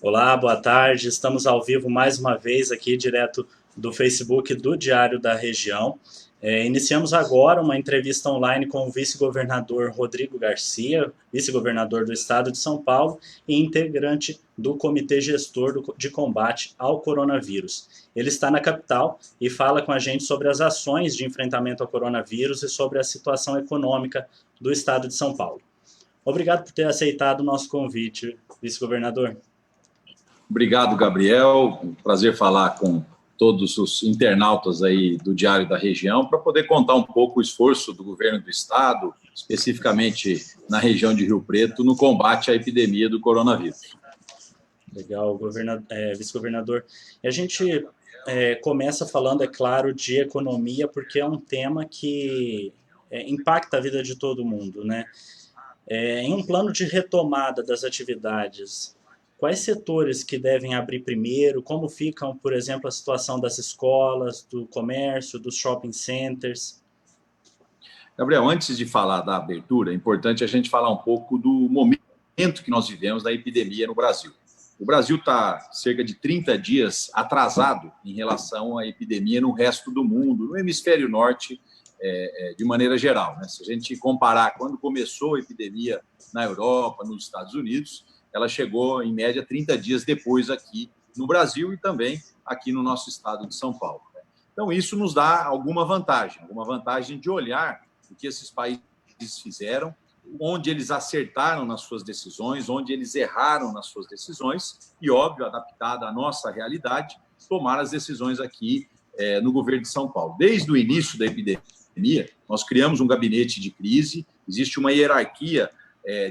Olá, boa tarde. Estamos ao vivo mais uma vez aqui, direto do Facebook do Diário da Região. Iniciamos agora uma entrevista online com o vice-governador Rodrigo Garcia, vice-governador do estado de São Paulo e integrante do Comitê Gestor de Combate ao Coronavírus. Ele está na capital e fala com a gente sobre as ações de enfrentamento ao coronavírus e sobre a situação econômica do estado de São Paulo. Obrigado por ter aceitado o nosso convite, vice-governador. Obrigado, Gabriel. Um prazer falar com todos os internautas aí do Diário da Região para poder contar um pouco o esforço do governo do estado, especificamente na região de Rio Preto, no combate à epidemia do coronavírus. Legal, vice-governador. E a gente começa falando, é claro, de economia, porque é um tema que impacta a vida de todo mundo, né? Em um plano de retomada das atividades, quais setores que devem abrir primeiro? Como ficam, por exemplo, a situação das escolas, do comércio, dos shopping centers? Gabriel, antes de falar da abertura, é importante a gente falar um pouco do momento que nós vivemos da epidemia no Brasil. O Brasil está cerca de 30 dias atrasado em relação à epidemia no resto do mundo, no hemisfério norte, de maneira geral, né? Se a gente comparar quando começou a epidemia na Europa, nos Estados Unidos, ela chegou, em média, 30 dias depois aqui no Brasil e também aqui no nosso estado de São Paulo, né? Então, isso nos dá alguma vantagem de olhar o que esses países fizeram, onde eles acertaram nas suas decisões, onde eles erraram nas suas decisões e, óbvio, adaptada à nossa realidade, tomar as decisões aqui no governo de São Paulo. Desde o início da epidemia, nós criamos um gabinete de crise, existe uma hierarquia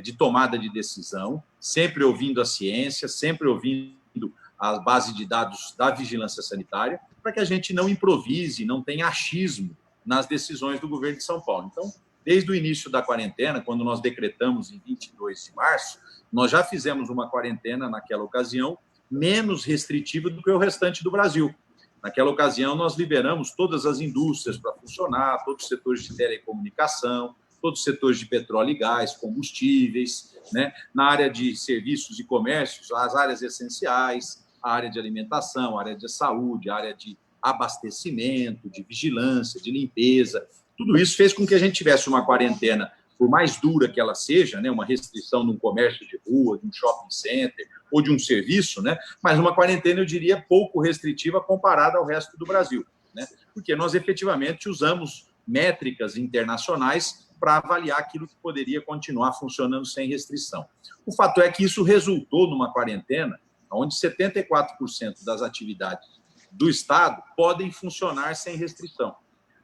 de tomada de decisão, sempre ouvindo a ciência, sempre ouvindo a base de dados da vigilância sanitária, para que a gente não improvise, não tenha achismo nas decisões do governo de São Paulo. Então, desde o início da quarentena, quando nós decretamos em 22 de março, nós já fizemos uma quarentena naquela ocasião menos restritiva do que o restante do Brasil. Naquela ocasião, nós liberamos todas as indústrias para funcionar, todos os setores de telecomunicação, todos os setores de petróleo e gás, combustíveis, né? Na área de serviços e comércios, as áreas essenciais, a área de alimentação, a área de saúde, a área de abastecimento, de vigilância, de limpeza. Tudo isso fez com que a gente tivesse uma quarentena, por mais dura que ela seja, né? Uma restrição de um comércio de rua, de um shopping center ou de um serviço, né? Mas uma quarentena, eu diria, pouco restritiva comparada ao resto do Brasil, né? Porque nós efetivamente usamos métricas internacionais para avaliar aquilo que poderia continuar funcionando sem restrição. O fato é que isso resultou numa quarentena onde 74% das atividades do Estado podem funcionar sem restrição.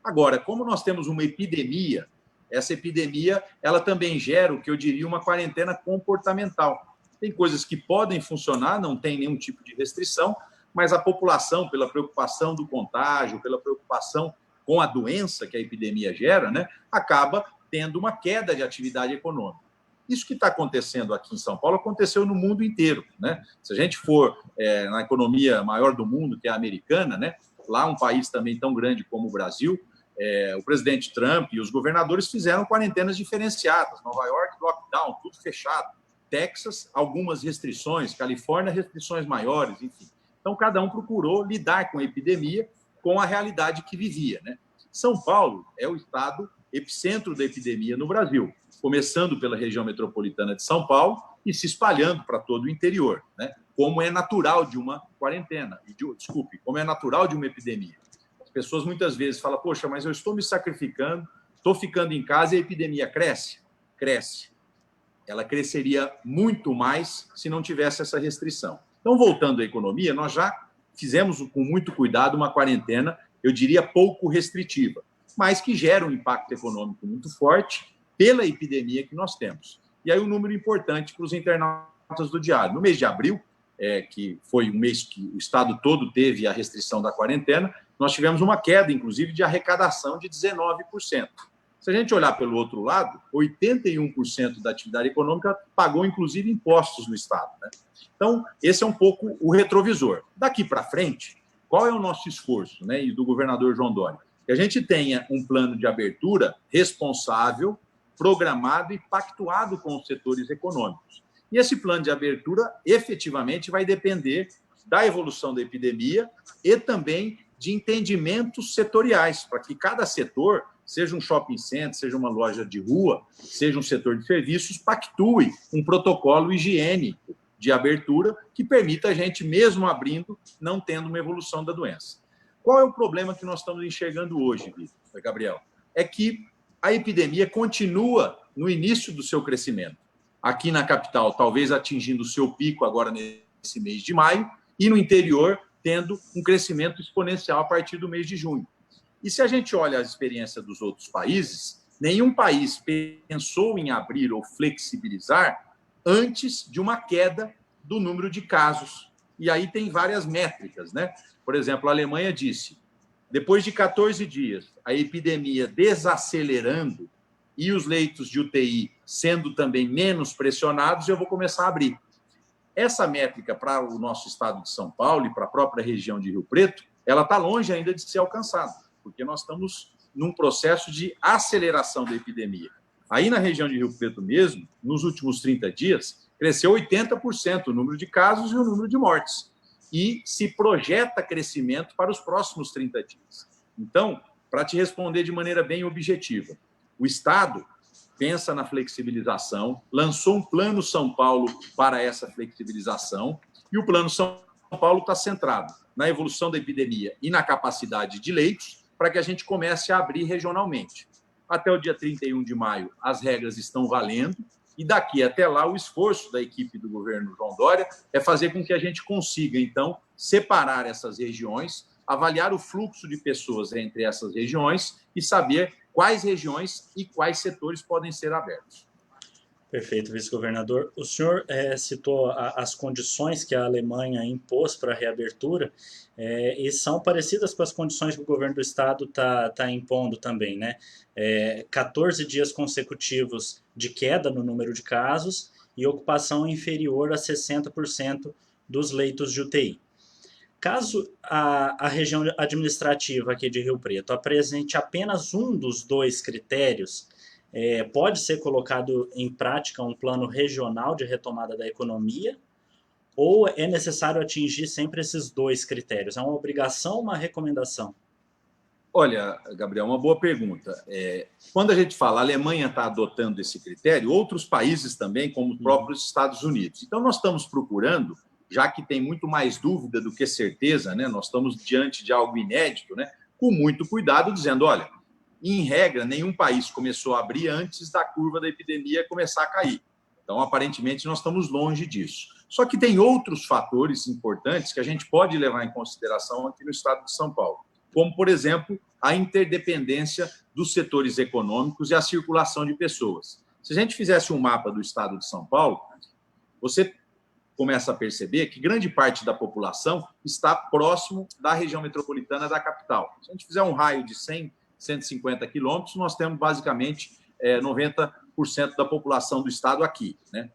Agora, como nós temos uma epidemia, essa epidemia ela também gera o que eu diria uma quarentena comportamental. Tem coisas que podem funcionar, não tem nenhum tipo de restrição, mas a população, pela preocupação do contágio, pela preocupação com a doença que a epidemia gera, né, acaba tendo uma queda de atividade econômica. Isso que está acontecendo aqui em São Paulo aconteceu no mundo inteiro, né? Se a gente for na economia maior do mundo, que é a americana, né, lá um país também tão grande como o Brasil, o presidente Trump e os governadores fizeram quarentenas diferenciadas. Nova York, lockdown, tudo fechado. Texas, algumas restrições. Califórnia, restrições maiores, enfim. Então, cada um procurou lidar com a epidemia, com a realidade que vivia, né? São Paulo é o estado epicentro da epidemia no Brasil, começando pela região metropolitana de São Paulo e se espalhando para todo o interior, né? Como é natural de uma quarentena, como é natural de uma epidemia. As pessoas muitas vezes falam, poxa, mas eu estou me sacrificando, estou ficando em casa e a epidemia cresce? Cresce. Ela cresceria muito mais se não tivesse essa restrição. Então, voltando à economia, nós já fizemos com muito cuidado uma quarentena, eu diria pouco restritiva, mas que gera um impacto econômico muito forte pela epidemia que nós temos. E aí um número importante para os internautas do Diário. No mês de abril, que foi um mês que o estado todo teve a restrição da quarentena, nós tivemos uma queda, inclusive, de arrecadação de 19%. Se a gente olhar pelo outro lado, 81% da atividade econômica pagou, inclusive, impostos no estado, né? Então, esse é um pouco o retrovisor. Daqui para frente, qual é o nosso esforço, né, e do governador João Dória? Que a gente tenha um plano de abertura responsável, programado e pactuado com os setores econômicos. E esse plano de abertura, efetivamente, vai depender da evolução da epidemia e também de entendimentos setoriais, para que cada setor, seja um shopping center, seja uma loja de rua, seja um setor de serviços, pactue um protocolo higiênico de abertura que permita a gente, mesmo abrindo, não tendo uma evolução da doença. Qual é o problema que nós estamos enxergando hoje, Vitor, Gabriel? É que a epidemia continua no início do seu crescimento. Aqui na capital, talvez atingindo o seu pico agora nesse mês de maio, e no interior, tendo um crescimento exponencial a partir do mês de junho. E se a gente olha a experiência dos outros países, nenhum país pensou em abrir ou flexibilizar antes de uma queda do número de casos. E aí tem várias métricas, né? Por exemplo, a Alemanha disse, depois de 14 dias, a epidemia desacelerando e os leitos de UTI sendo também menos pressionados, eu vou começar a abrir. Essa métrica para o nosso estado de São Paulo e para a própria região de Rio Preto, ela está longe ainda de ser alcançada, porque nós estamos num processo de aceleração da epidemia. Aí na região de Rio Preto mesmo, nos últimos 30 dias, cresceu 80% o número de casos e o número de mortes. E se projeta crescimento para os próximos 30 dias. Então, para te responder de maneira bem objetiva, o Estado pensa na flexibilização, lançou um Plano São Paulo para essa flexibilização, e o Plano São Paulo está centrado na evolução da epidemia e na capacidade de leitos para que a gente comece a abrir regionalmente. Até o dia 31 de maio, as regras estão valendo, e daqui até lá, o esforço da equipe do governo João Dória é fazer com que a gente consiga, então, separar essas regiões, avaliar o fluxo de pessoas entre essas regiões e saber quais regiões e quais setores podem ser abertos. Perfeito, vice-governador. O senhor citou as condições que a Alemanha impôs para a reabertura e são parecidas com as condições que o governo do estado está impondo também, né? 14 dias consecutivos de queda no número de casos e ocupação inferior a 60% dos leitos de UTI. Caso a região administrativa aqui de Rio Preto apresente apenas um dos dois critérios, pode ser colocado em prática um plano regional de retomada da economia, ou é necessário atingir sempre esses dois critérios? É uma obrigação ou uma recomendação? Olha, Gabriel, uma boa pergunta. Quando a gente fala a Alemanha está adotando esse critério, outros países também, como os próprios Estados Unidos. Então, nós estamos procurando, já que tem muito mais dúvida do que certeza, né? Nós estamos diante de algo inédito, né? Com muito cuidado, dizendo, olha, em regra, nenhum país começou a abrir antes da curva da epidemia começar a cair. Então, aparentemente, nós estamos longe disso. Só que tem outros fatores importantes que a gente pode levar em consideração aqui no estado de São Paulo, como, por exemplo, a interdependência dos setores econômicos e a circulação de pessoas. Se a gente fizesse um mapa do estado de São Paulo, você começa a perceber que grande parte da população está próximo da região metropolitana da capital. Se a gente fizer um raio de 100, 150 quilômetros, nós temos basicamente 90% da população do estado aqui, né?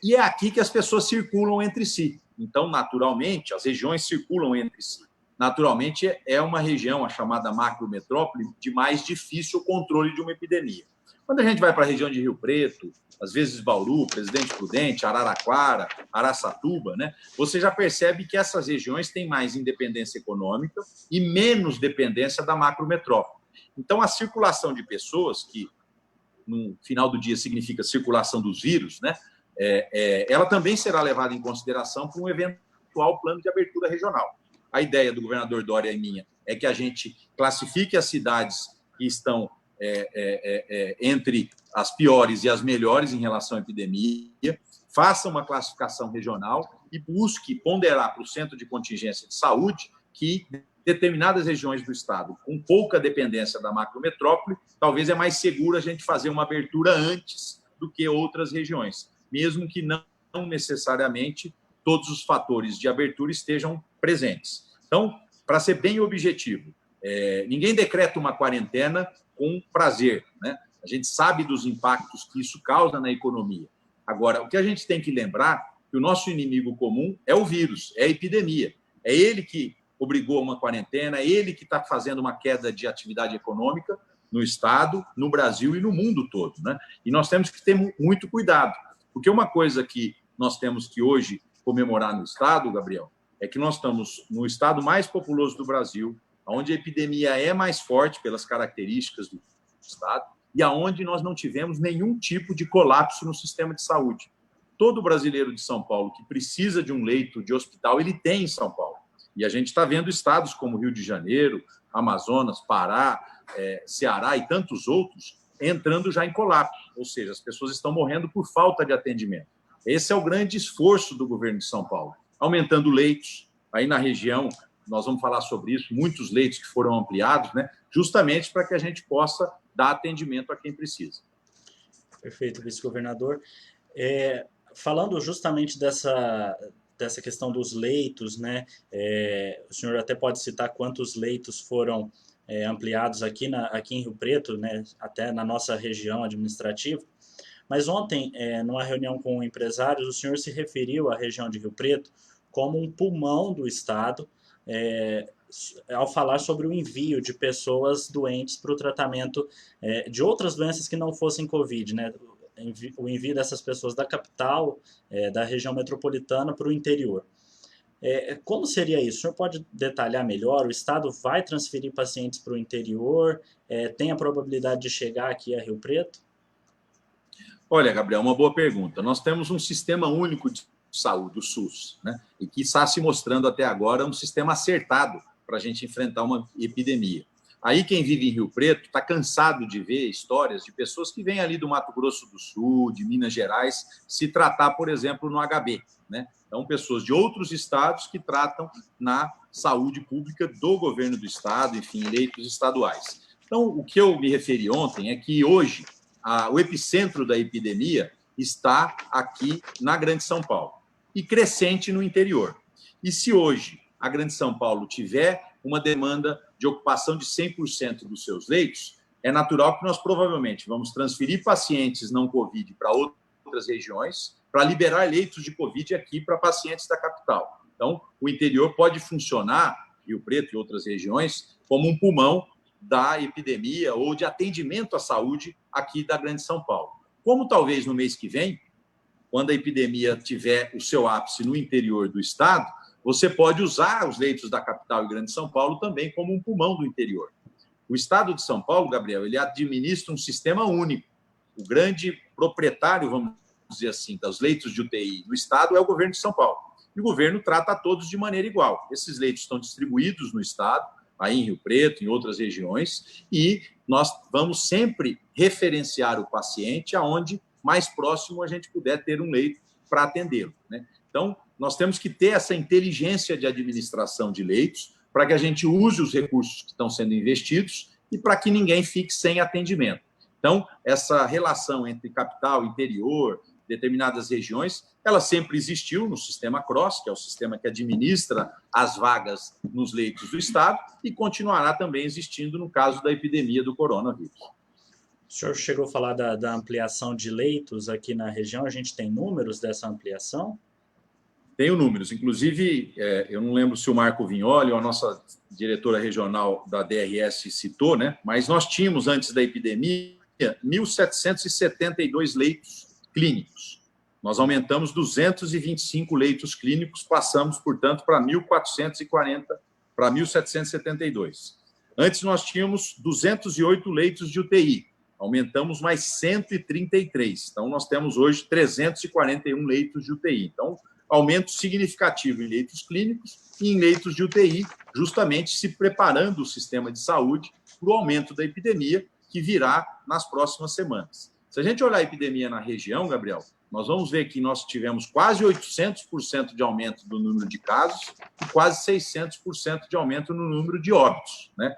E é aqui que as pessoas circulam entre si. Então, naturalmente, as regiões circulam entre si. Naturalmente, é uma região, a chamada macrometrópole, de mais difícil controle de uma epidemia. Quando a gente vai para a região de Rio Preto, às vezes Bauru, Presidente Prudente, Araraquara, Araçatuba, né, você já percebe que essas regiões têm mais independência econômica e menos dependência da macrometrópole. Então, a circulação de pessoas, que no final do dia significa circulação dos vírus, né, ela também será levada em consideração para um eventual plano de abertura regional. A ideia do governador Dória e minha é que a gente classifique as cidades que estão entre as piores e as melhores em relação à epidemia, faça uma classificação regional e busque ponderar para o Centro de Contingência de Saúde que determinadas regiões do estado, com pouca dependência da macrometrópole, talvez é mais seguro a gente fazer uma abertura antes do que outras regiões, mesmo que não necessariamente todos os fatores de abertura estejam presentes. Então, para ser bem objetivo, ninguém decreta uma quarentena com prazer, né? A gente sabe dos impactos que isso causa na economia. Agora, o que a gente tem que lembrar é que o nosso inimigo comum é o vírus, é a epidemia. É ele que obrigou a uma quarentena, é ele que está fazendo uma queda de atividade econômica no estado, no Brasil e no mundo todo, né? E nós temos que ter muito cuidado. Porque uma coisa que nós temos que hoje comemorar no Estado, Gabriel, é que nós estamos no estado mais populoso do Brasil, onde a epidemia é mais forte pelas características do Estado e aonde nós não tivemos nenhum tipo de colapso no sistema de saúde. Todo brasileiro de São Paulo que precisa de um leito de hospital, ele tem em São Paulo. E a gente está vendo estados como Rio de Janeiro, Amazonas, Pará, Ceará e tantos outros entrando já em colapso, ou seja, as pessoas estão morrendo por falta de atendimento. Esse é o grande esforço do governo de São Paulo, aumentando leitos. Aí na região, nós vamos falar sobre isso, muitos leitos que foram ampliados, né, justamente para que a gente possa dar atendimento a quem precisa. Perfeito, vice-governador. Falando justamente dessa questão dos leitos, né? O senhor até pode citar quantos leitos foram ampliados aqui em Rio Preto, né? Até na nossa região administrativa. Mas ontem, numa reunião com empresários, o senhor se referiu à região de Rio Preto como um pulmão do Estado, ao falar sobre o envio de pessoas doentes para o tratamento de outras doenças que não fossem Covid, né? O envio dessas pessoas da capital, da região metropolitana, para o interior. Como seria isso? O senhor pode detalhar melhor? O Estado vai transferir pacientes para o interior? Tem a probabilidade de chegar aqui a Rio Preto? Olha, Gabriel, uma boa pergunta. Nós temos um sistema único de saúde, o SUS, né? E que está se mostrando até agora um sistema acertado para a gente enfrentar uma epidemia. Aí quem vive em Rio Preto está cansado de ver histórias de pessoas que vêm ali do Mato Grosso do Sul, de Minas Gerais, se tratar, por exemplo, no HB, né? Então, pessoas de outros estados que tratam na saúde pública do governo do estado, enfim, leitos estaduais. Então, o que eu me referi ontem é que hoje o epicentro da epidemia está aqui na Grande São Paulo e crescente no interior. E se hoje a Grande São Paulo tiver uma demanda de ocupação de 100% dos seus leitos, é natural que nós provavelmente vamos transferir pacientes não Covid para outras regiões para liberar leitos de Covid aqui para pacientes da capital. Então, o interior pode funcionar, Rio Preto e outras regiões, como um pulmão da epidemia ou de atendimento à saúde aqui da Grande São Paulo. Como talvez no mês que vem, quando a epidemia tiver o seu ápice no interior do estado, você pode usar os leitos da capital e Grande São Paulo também como um pulmão do interior. O estado de São Paulo, Gabriel, ele administra um sistema único. O grande proprietário, vamos dizer assim, dos leitos de UTI no estado é o governo de São Paulo. E o governo trata a todos de maneira igual. Esses leitos estão distribuídos no estado, aí em Rio Preto, em outras regiões, e nós vamos sempre referenciar o paciente aonde mais próximo a gente puder ter um leito para atendê-lo, né? Então, nós temos que ter essa inteligência de administração de leitos para que a gente use os recursos que estão sendo investidos e para que ninguém fique sem atendimento. Então, essa relação entre capital, interior, determinadas regiões, ela sempre existiu no sistema CROSS, que é o sistema que administra as vagas nos leitos do Estado, e continuará também existindo no caso da epidemia do coronavírus. O senhor chegou a falar da ampliação de leitos aqui na região, a gente tem números dessa ampliação? Tenho números, inclusive, eu não lembro se o Marco Vignoli ou a nossa diretora regional da DRS citou, né? Mas nós tínhamos, antes da epidemia, 1.772 leitos clínicos. Nós aumentamos 225 leitos clínicos, passamos, portanto, para 1.440, para 1.772. Antes nós tínhamos 208 leitos de UTI, aumentamos mais 133. Então, nós temos hoje 341 leitos de UTI. Então, aumento significativo em leitos clínicos e em leitos de UTI, justamente se preparando o sistema de saúde para o aumento da epidemia que virá nas próximas semanas. Se a gente olhar a epidemia na região, Gabriel, nós vamos ver que nós tivemos quase 800% de aumento do número de casos e quase 600% de aumento no número de óbitos, né?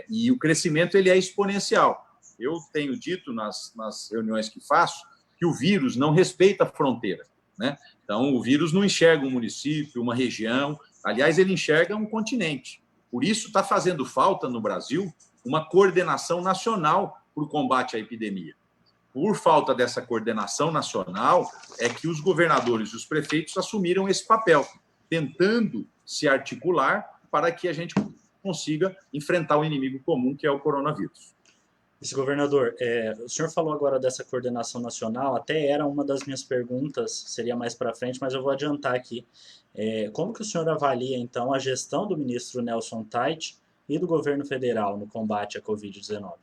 E o crescimento ele é exponencial. Eu tenho dito nas reuniões que faço que o vírus não respeita a fronteira, né? Então, o vírus não enxerga um município, uma região, aliás, ele enxerga um continente. Por isso, está fazendo falta no Brasil uma coordenação nacional para o combate à epidemia. Por falta dessa coordenação nacional, é que os governadores e os prefeitos assumiram esse papel, tentando se articular para que a gente consiga enfrentar o inimigo comum, que é o coronavírus. Vice-governador, o senhor falou agora dessa coordenação nacional, até era uma das minhas perguntas, seria mais para frente, mas eu vou adiantar aqui. Como que o senhor avalia, então, a gestão do ministro Nelson Tait e do governo federal no combate à Covid-19?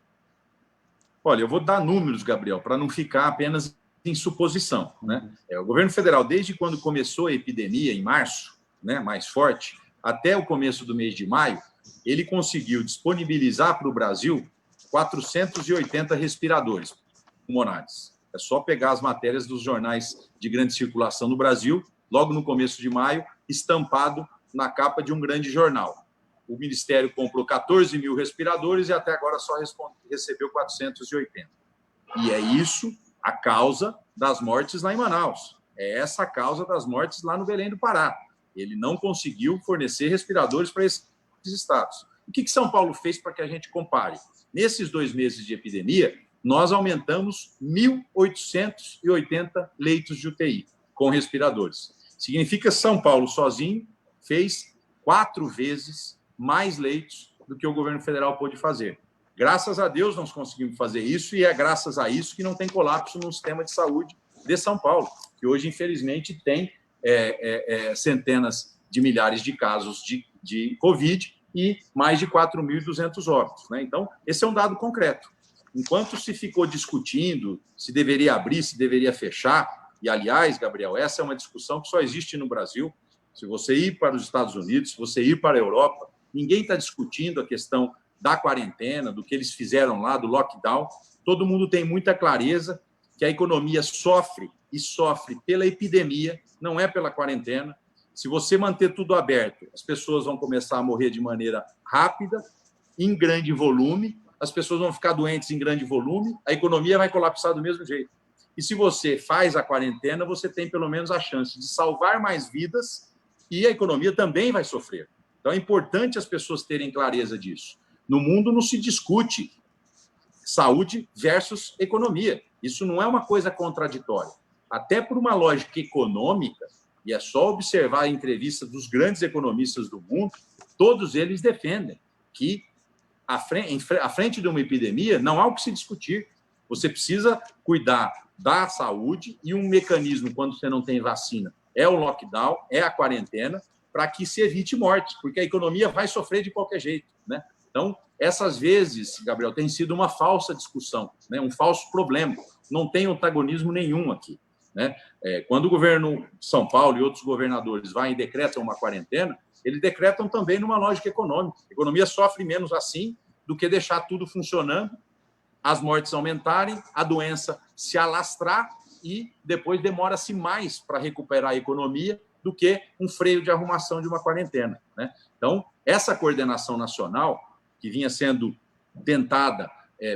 Olha, eu vou dar números, Gabriel, para não ficar apenas em suposição, né? O governo federal, desde quando começou a epidemia, em março, né, mais forte, até o começo do mês de maio, ele conseguiu disponibilizar para o Brasil 480 respiradores pulmonares. É só pegar as matérias dos jornais de grande circulação no Brasil, logo no começo de maio, estampado na capa de um grande jornal. O Ministério comprou 14 mil respiradores e até agora só recebeu 480. E é isso a causa das mortes lá em Manaus. É essa a causa das mortes lá no Belém do Pará. Ele não conseguiu fornecer respiradores para esses estados. O que São Paulo fez para que a gente compare? Nesses 2 meses de epidemia, nós aumentamos 1.880 leitos de UTI com respiradores. Significa que São Paulo sozinho fez 4 vezes mais leitos do que o governo federal pôde fazer. Graças a Deus nós conseguimos fazer isso e é graças a isso que não tem colapso no sistema de saúde de São Paulo, que hoje, infelizmente, tem centenas de milhares de casos de Covid e mais de 4.200 óbitos, né? Então, esse é um dado concreto. Enquanto se ficou discutindo se deveria abrir, se deveria fechar, e, aliás, Gabriel, essa é uma discussão que só existe no Brasil. Se você ir para os Estados Unidos, se você ir para a Europa, ninguém está discutindo a questão da quarentena, do que eles fizeram lá, do lockdown. Todo mundo tem muita clareza que a economia sofre e sofre pela epidemia, não é pela quarentena. Se você manter tudo aberto, as pessoas vão começar a morrer de maneira rápida, em grande volume, as pessoas vão ficar doentes em grande volume, a economia vai colapsar do mesmo jeito. E se você faz a quarentena, você tem pelo menos a chance de salvar mais vidas e a economia também vai sofrer. Então é importante as pessoas terem clareza disso. No mundo não se discute saúde versus economia. Isso não é uma coisa contraditória. Até por uma lógica econômica, e é só observar a entrevista dos grandes economistas do mundo, todos eles defendem que à frente de uma epidemia não há o que se discutir. Você precisa cuidar da saúde e um mecanismo, quando você não tem vacina, é o lockdown, é a quarentena, para que se evite mortes, porque a economia vai sofrer de qualquer jeito, né? Então, essas vezes, Gabriel, tem sido uma falsa discussão, né? Um falso problema. Não tem antagonismo nenhum aqui, né? Quando o governo de São Paulo e outros governadores vão e decretam uma quarentena, eles decretam também numa lógica econômica. A economia sofre menos assim do que deixar tudo funcionando, as mortes aumentarem, a doença se alastrar e depois demora-se mais para recuperar a economia do que um freio de arrumação de uma quarentena, né? Então, essa coordenação nacional, que vinha sendo tentada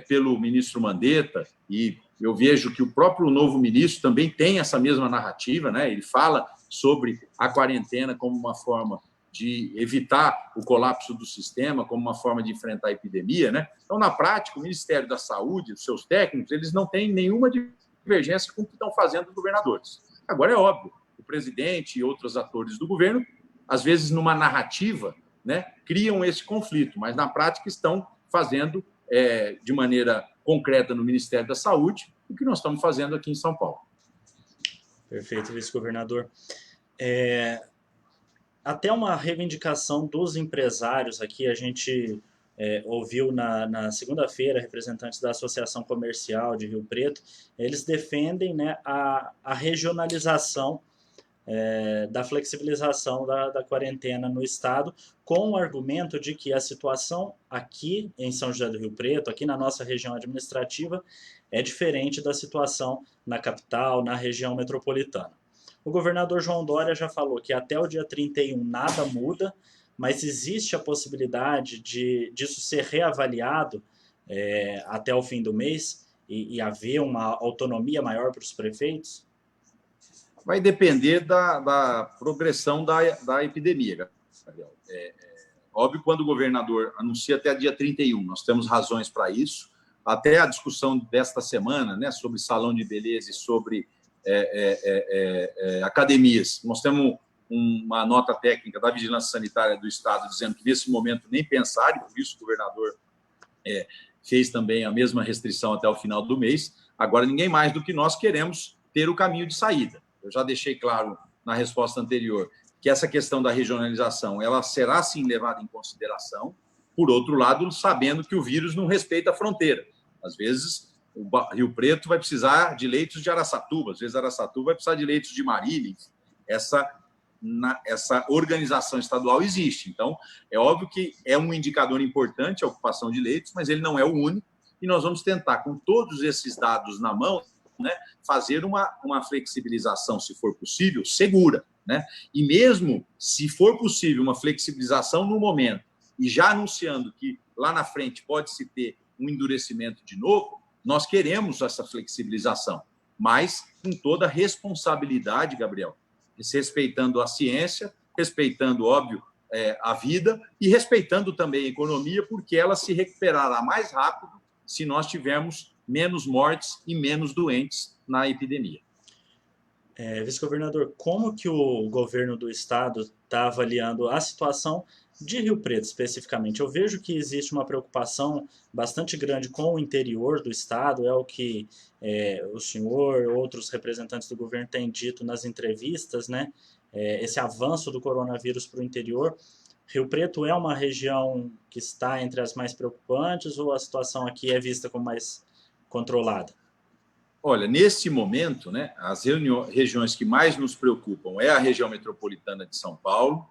pelo ministro Mandetta, e eu vejo que o próprio novo ministro também tem essa mesma narrativa, né? Ele fala sobre a quarentena como uma forma de evitar o colapso do sistema, como uma forma de enfrentar a epidemia, né? Então, na prática, o Ministério da Saúde, os seus técnicos, eles não têm nenhuma divergência com o que estão fazendo os governadores. Agora, é óbvio, o presidente e outros atores do governo, às vezes, numa narrativa, né, criam esse conflito, mas, na prática, estão fazendo de maneira concreta no Ministério da Saúde o que nós estamos fazendo aqui em São Paulo. Perfeito, vice-governador. Até uma reivindicação dos empresários aqui, a gente ouviu na segunda-feira representantes da Associação Comercial de Rio Preto, eles defendem, né, a regionalização da flexibilização da quarentena no estado, com o argumento de que a situação aqui em São José do Rio Preto, aqui na nossa região administrativa, é diferente da situação na capital, na região metropolitana. O governador João Dória já falou que até o dia 31 nada muda, mas existe a possibilidade disso ser reavaliado até o fim do mês e haver uma autonomia maior para os prefeitos? Vai depender da progressão da epidemia, Gabriel. Óbvio, quando o governador anuncia até dia 31, nós temos razões para isso. Até a discussão desta semana, né, sobre salão de beleza e sobre academias. Nós temos uma nota técnica da Vigilância Sanitária do Estado dizendo que, nesse momento, nem pensar, e por isso o governador fez também a mesma restrição até o final do mês. Agora, ninguém mais do que nós queremos ter o caminho de saída. Eu já deixei claro na resposta anterior que essa questão da regionalização ela será, sim, levada em consideração. Por outro lado, sabendo que o vírus não respeita a fronteira. Às vezes, o Rio Preto vai precisar de leitos de Araçatuba, às vezes Araçatuba vai precisar de leitos de Marília. Essa organização estadual existe. Então, é óbvio que é um indicador importante a ocupação de leitos, mas ele não é o único, e nós vamos tentar, com todos esses dados na mão, né, fazer uma flexibilização, se for possível, segura. Né? E mesmo se for possível uma flexibilização no momento, e já anunciando que lá na frente pode-se ter um endurecimento de novo, nós queremos essa flexibilização, mas com toda a responsabilidade, Gabriel, respeitando a ciência, respeitando, óbvio, a vida e respeitando também a economia, porque ela se recuperará mais rápido se nós tivermos menos mortes e menos doentes na epidemia. Vice-governador, como que o governo do estado está avaliando a situação de Rio Preto, especificamente? Eu vejo que existe uma preocupação bastante grande com o interior do estado, é o que o senhor, outros representantes do governo têm dito nas entrevistas, né? Esse avanço do coronavírus para o interior. Rio Preto é uma região que está entre as mais preocupantes ou a situação aqui é vista como mais controlada? Olha, nesse momento, né, as regiões que mais nos preocupam é a região metropolitana de São Paulo,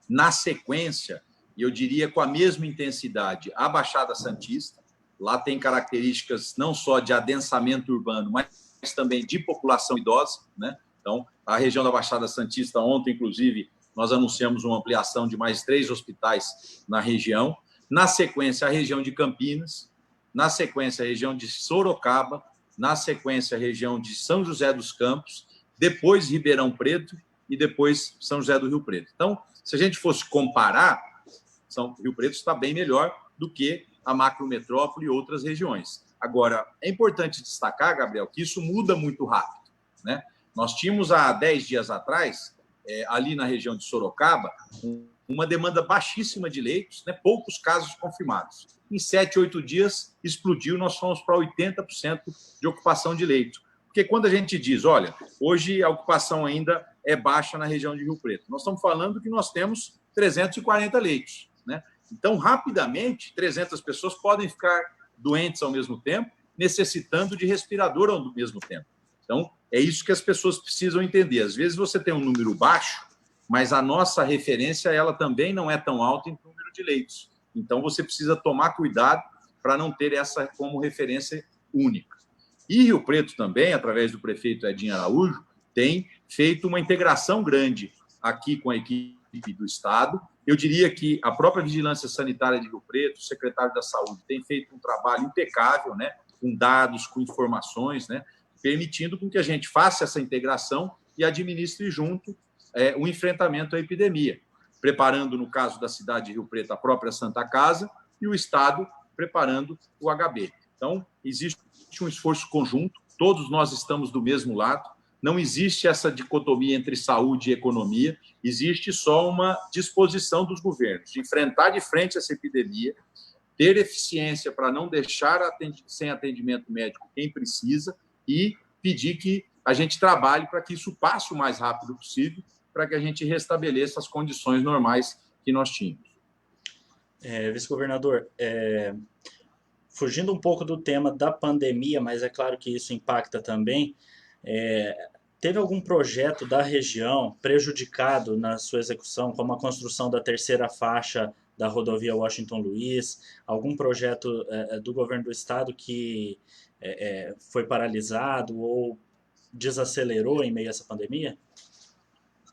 na sequência, e eu diria com a mesma intensidade, a Baixada Santista. Lá tem características não só de adensamento urbano, mas também de população idosa, né? Então, a região da Baixada Santista, ontem, inclusive, nós anunciamos uma ampliação de mais 3 hospitais na região. Na sequência, a região de Campinas. Na sequência, a região de Sorocaba. Na sequência, a região de São José dos Campos. Depois, Ribeirão Preto. E depois, São José do Rio Preto. Então, se a gente fosse comparar, Rio Preto está bem melhor do que a macrometrópole e outras regiões. Agora, é importante destacar, Gabriel, que isso muda muito rápido, né? Nós tínhamos, há 10 dias atrás, ali na região de Sorocaba, uma demanda baixíssima de leitos, né? Poucos casos confirmados. Em 7, 8 dias, explodiu, nós fomos para 80% de ocupação de leito. Porque quando a gente diz, olha, hoje a ocupação ainda é baixa na região de Rio Preto, nós estamos falando que nós temos 340 leitos, né? Então, rapidamente, 300 pessoas podem ficar doentes ao mesmo tempo, necessitando de respirador ao mesmo tempo. Então, é isso que as pessoas precisam entender. Às vezes você tem um número baixo, mas a nossa referência ela também não é tão alta em número de leitos. Então, você precisa tomar cuidado para não ter essa como referência única. E Rio Preto também, através do prefeito Edinho Araújo, tem feito uma integração grande aqui com a equipe do Estado. Eu diria que a própria Vigilância Sanitária de Rio Preto, o secretário da Saúde, tem feito um trabalho impecável, né, com dados, com informações, né, permitindo com que a gente faça essa integração e administre junto o enfrentamento à epidemia, preparando, no caso da cidade de Rio Preto, a própria Santa Casa e o Estado preparando o HB. Então, existe um esforço conjunto, todos nós estamos do mesmo lado, não existe essa dicotomia entre saúde e economia, existe só uma disposição dos governos de enfrentar de frente essa epidemia, ter eficiência para não deixar sem atendimento médico quem precisa e pedir que a gente trabalhe para que isso passe o mais rápido possível, para que a gente restabeleça as condições normais que nós tínhamos. Vice-governador, fugindo um pouco do tema da pandemia, mas é claro que isso impacta também, teve algum projeto da região prejudicado na sua execução, como a construção da terceira faixa da rodovia Washington Luiz, algum projeto do governo do estado que foi paralisado ou desacelerou em meio a essa pandemia?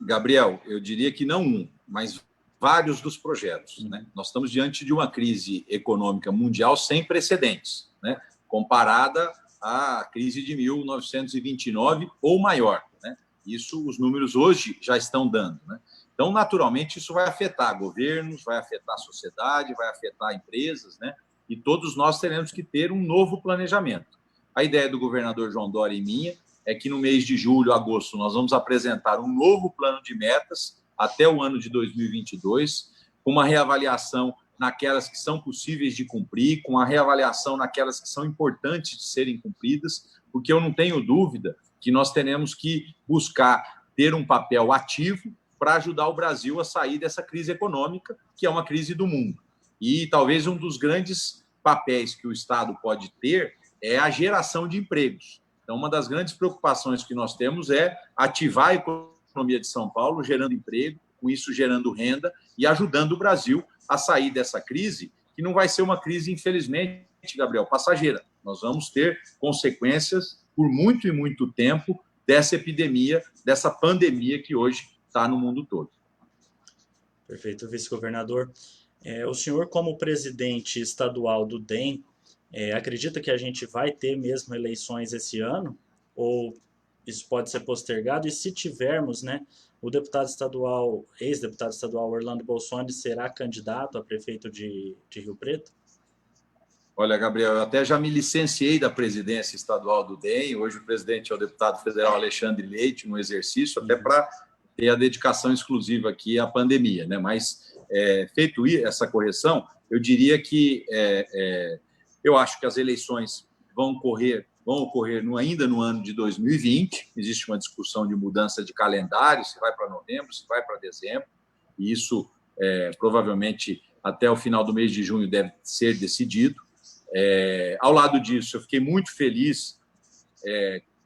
Gabriel, eu diria que não um, mas vários dos projetos, né? Nós estamos diante de uma crise econômica mundial sem precedentes, né? Comparada à crise de 1929 ou maior, né? Isso os números hoje já estão dando, né? Então, naturalmente, isso vai afetar governos, vai afetar a sociedade, vai afetar empresas, né? E todos nós teremos que ter um novo planejamento. A ideia do governador João Dória e minha é que no mês de julho, agosto, nós vamos apresentar um novo plano de metas até o ano de 2022, com uma reavaliação naquelas que são possíveis de cumprir, com a reavaliação naquelas que são importantes de serem cumpridas, porque eu não tenho dúvida que nós teremos que buscar ter um papel ativo para ajudar o Brasil a sair dessa crise econômica, que é uma crise do mundo. E talvez um dos grandes papéis que o Estado pode ter é a geração de empregos. Então, uma das grandes preocupações que nós temos é ativar a economia de São Paulo, gerando emprego, com isso gerando renda e ajudando o Brasil a sair dessa crise, que não vai ser uma crise, infelizmente, Gabriel, passageira. Nós vamos ter consequências por muito e muito tempo dessa epidemia, dessa pandemia que hoje está no mundo todo. Perfeito, vice-governador. O senhor, como presidente estadual do DEM, acredita que a gente vai ter mesmo eleições esse ano? Ou isso pode ser postergado? E se tivermos, né, o deputado estadual, ex-deputado estadual Orlando Bolsonaro será candidato a prefeito de Rio Preto? Olha, Gabriel, eu até já me licenciei da presidência estadual do DEM. Hoje o presidente é o deputado federal Alexandre Leite, no exercício, até para ter a dedicação exclusiva aqui à pandemia, né? Mas, feito essa correção, eu diria que eu acho que as eleições vão ocorrer ainda no ano de 2020. Existe uma discussão de mudança de calendário, se vai para novembro, se vai para dezembro, e isso provavelmente até o final do mês de junho deve ser decidido. Ao lado disso, eu fiquei muito feliz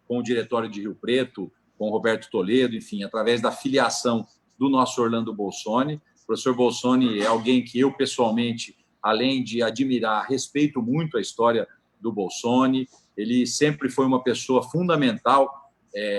com o diretório de Rio Preto, com o Roberto Toledo, enfim, através da filiação do nosso Orlando Bolsonaro. O professor Bolsonaro é alguém que eu, pessoalmente, além de admirar, respeito muito a história do Bolsonaro. Ele sempre foi uma pessoa fundamental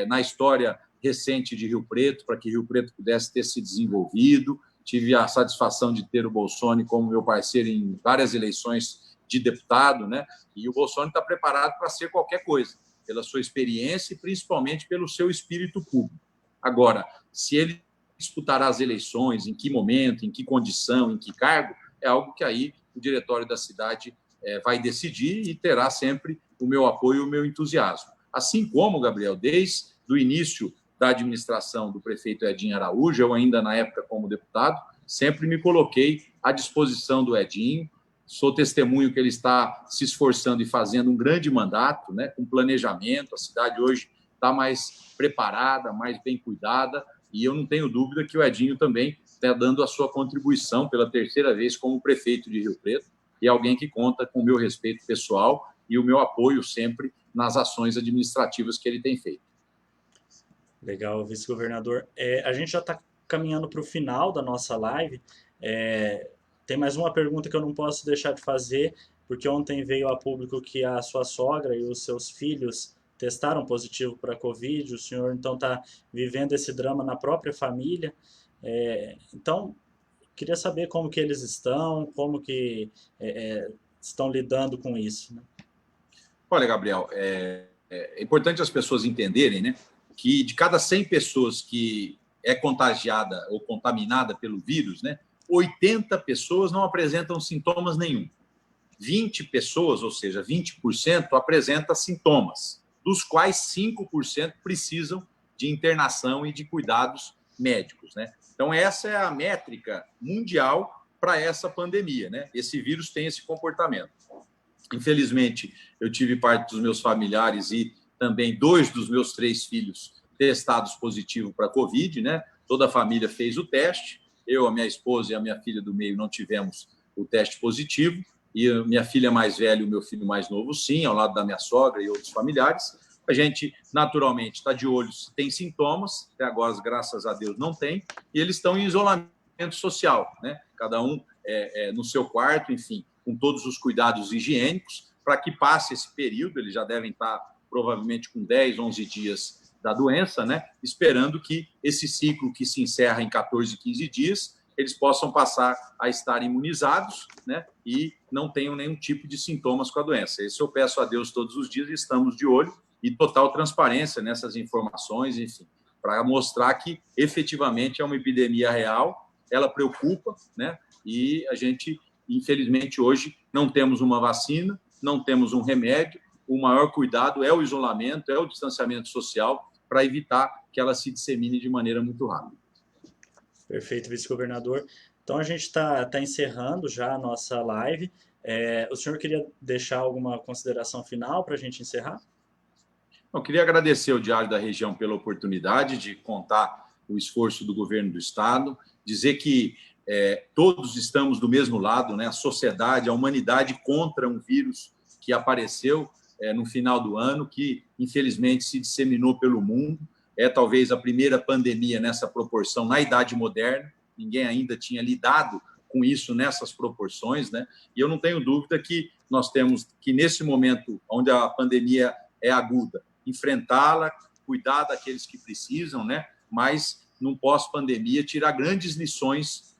na história recente de Rio Preto, para que Rio Preto pudesse ter se desenvolvido. Tive a satisfação de ter o Bolsonaro como meu parceiro em várias eleições de deputado, né? E o Bolsonaro está preparado para ser qualquer coisa, pela sua experiência e principalmente pelo seu espírito público. Agora, se ele disputará as eleições, em que momento, em que condição, em que cargo, é algo que aí o diretório da cidade vai decidir e terá sempre o meu apoio e o meu entusiasmo. Assim como, Gabriel, desde o início da administração do prefeito Edinho Araújo, eu ainda na época como deputado, sempre me coloquei à disposição do Edinho. Sou testemunho que ele está se esforçando e fazendo um grande mandato, né, com planejamento. A cidade hoje está mais preparada, mais bem cuidada, e eu não tenho dúvida que o Edinho também está dando a sua contribuição pela terceira vez como prefeito de Rio Preto, e alguém que conta com o meu respeito pessoal e o meu apoio sempre nas ações administrativas que ele tem feito. Legal, vice-governador. A gente já está caminhando para o final da nossa live. Tem mais uma pergunta que eu não posso deixar de fazer, porque ontem veio a público que a sua sogra e os seus filhos testaram positivo para a Covid. O senhor, então, está vivendo esse drama na própria família. Então, queria saber como que eles estão, como que estão lidando com isso, né? Olha, Gabriel, é importante as pessoas entenderem, né, que de cada 100 pessoas que é contagiada ou contaminada pelo vírus, né, 80 pessoas não apresentam sintomas nenhum. 20 pessoas, ou seja, 20%, apresentam sintomas, dos quais 5% precisam de internação e de cuidados médicos, né? Então, essa é a métrica mundial para essa pandemia, né? Esse vírus tem esse comportamento. Infelizmente, eu tive parte dos meus familiares e também 2 dos meus 3 filhos testados positivo para a Covid, né? Toda a família fez o teste. Eu, a minha esposa e a minha filha do meio não tivemos o teste positivo. E a minha filha mais velha e o meu filho mais novo, sim, ao lado da minha sogra e outros familiares. A gente, naturalmente, está de olho se tem sintomas. Até agora, graças a Deus, não tem. E eles estão em isolamento social, né? Cada um no seu quarto, enfim, com todos os cuidados higiênicos, para que passe esse período. Eles já devem estar, provavelmente, com 10, 11 dias da doença, né? Esperando que esse ciclo que se encerra em 14, 15 dias, eles possam passar a estar imunizados, né? E não tenham nenhum tipo de sintomas com a doença. Isso eu peço a Deus todos os dias e estamos de olho e total transparência nessas informações, enfim, para mostrar que efetivamente é uma epidemia real, ela preocupa, né? E a gente, infelizmente, hoje não temos uma vacina, não temos um remédio. O maior cuidado é o isolamento, é o distanciamento social, para evitar que ela se dissemine de maneira muito rápida. Perfeito, vice-governador. Então a gente está encerrando já a nossa live. O senhor queria deixar alguma consideração final para a gente encerrar? Eu queria agradecer ao Diário da Região pela oportunidade de contar o esforço do governo do Estado, dizer que todos estamos do mesmo lado, né? A sociedade, a humanidade contra um vírus que apareceu no final do ano, que infelizmente se disseminou pelo mundo. É talvez a primeira pandemia nessa proporção na Idade Moderna, ninguém ainda tinha lidado com isso nessas proporções, né? E eu não tenho dúvida que nós temos que, nesse momento onde a pandemia é aguda, enfrentá-la, cuidar daqueles que precisam, né? Mas, num pós-pandemia, tirar grandes lições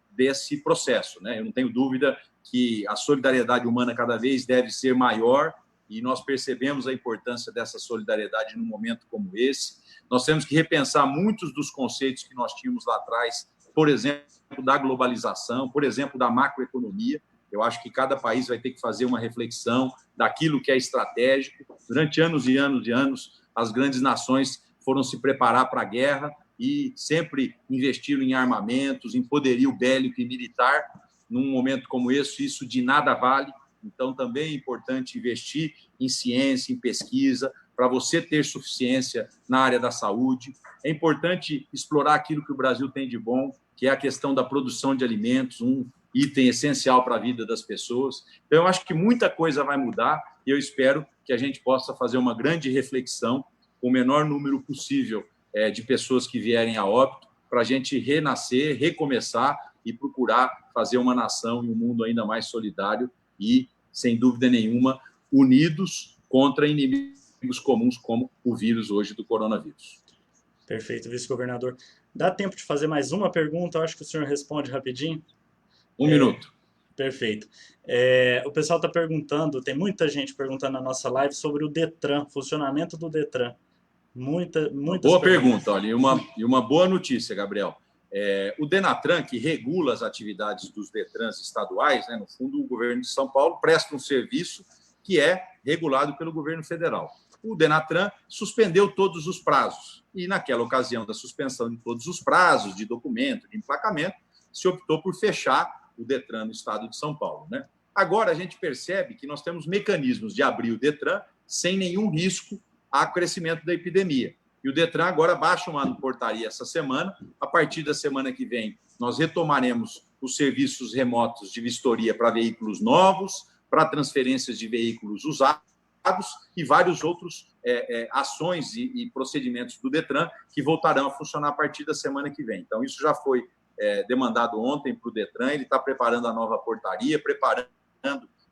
desse processo, né? Eu não tenho dúvida que a solidariedade humana cada vez deve ser maior e nós percebemos a importância dessa solidariedade num momento como esse. Nós temos que repensar muitos dos conceitos que nós tínhamos lá atrás, por exemplo, da globalização, por exemplo, da macroeconomia. Eu acho que cada país vai ter que fazer uma reflexão daquilo que é estratégico. Durante anos e anos e anos, as grandes nações foram se preparar para a guerra e sempre investiram em armamentos, em poderio bélico e militar. Num momento como esse, isso de nada vale. Então, também é importante investir em ciência, em pesquisa, para você ter suficiência na área da saúde. É importante explorar aquilo que o Brasil tem de bom, que é a questão da produção de alimentos, um item essencial para a vida das pessoas. Então, eu acho que muita coisa vai mudar e eu espero que a gente possa fazer uma grande reflexão com o menor número possível de pessoas que vierem a óbito, para a gente renascer, recomeçar e procurar fazer uma nação e um mundo ainda mais solidário e, sem dúvida nenhuma, unidos contra inimigos comuns como o vírus hoje do coronavírus. Perfeito, vice-governador. Dá tempo de fazer mais uma pergunta? Eu acho que o senhor responde rapidinho. Um minuto. Perfeito. O pessoal está perguntando, tem muita gente perguntando na nossa live sobre o Detran, funcionamento do Detran. Muitas Boa perguntas. pergunta, olha, e uma boa notícia, Gabriel. O Denatran, que regula as atividades dos Detrans estaduais, né, no fundo, o governo de São Paulo presta um serviço que é regulado pelo governo federal. O Denatran suspendeu todos os prazos e, naquela ocasião da suspensão de todos os prazos de documento, de emplacamento, se optou por fechar o Detran no estado de São Paulo, né? Agora, a gente percebe que nós temos mecanismos de abrir o Detran sem nenhum risco ao crescimento da epidemia. E o Detran agora baixa uma portaria essa semana. A partir da semana que vem, nós retomaremos os serviços remotos de vistoria para veículos novos, para transferências de veículos usados e vários outros ações e procedimentos do Detran que voltarão a funcionar a partir da semana que vem. Então, isso já foi demandado ontem para o Detran, ele está preparando a nova portaria, preparando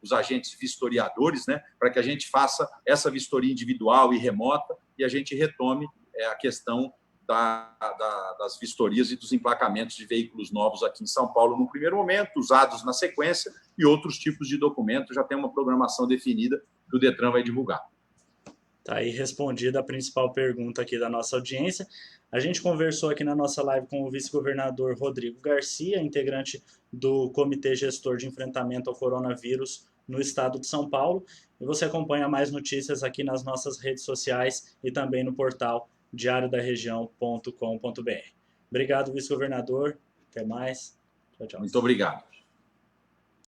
os agentes vistoriadores, né, para que a gente faça essa vistoria individual e remota e a gente retome a questão das vistorias e dos emplacamentos de veículos novos aqui em São Paulo no primeiro momento, usados na sequência, e outros tipos de documentos. Já tem uma programação definida que o Detran vai divulgar. Está aí respondida a principal pergunta aqui da nossa audiência. A gente conversou aqui na nossa live com o vice-governador Rodrigo Garcia, integrante do Comitê Gestor de Enfrentamento ao Coronavírus no estado de São Paulo. E você acompanha mais notícias aqui nas nossas redes sociais e também no portal diariodaregião.com.br. Obrigado, vice-governador. Até mais. Tchau, tchau. Muito obrigado.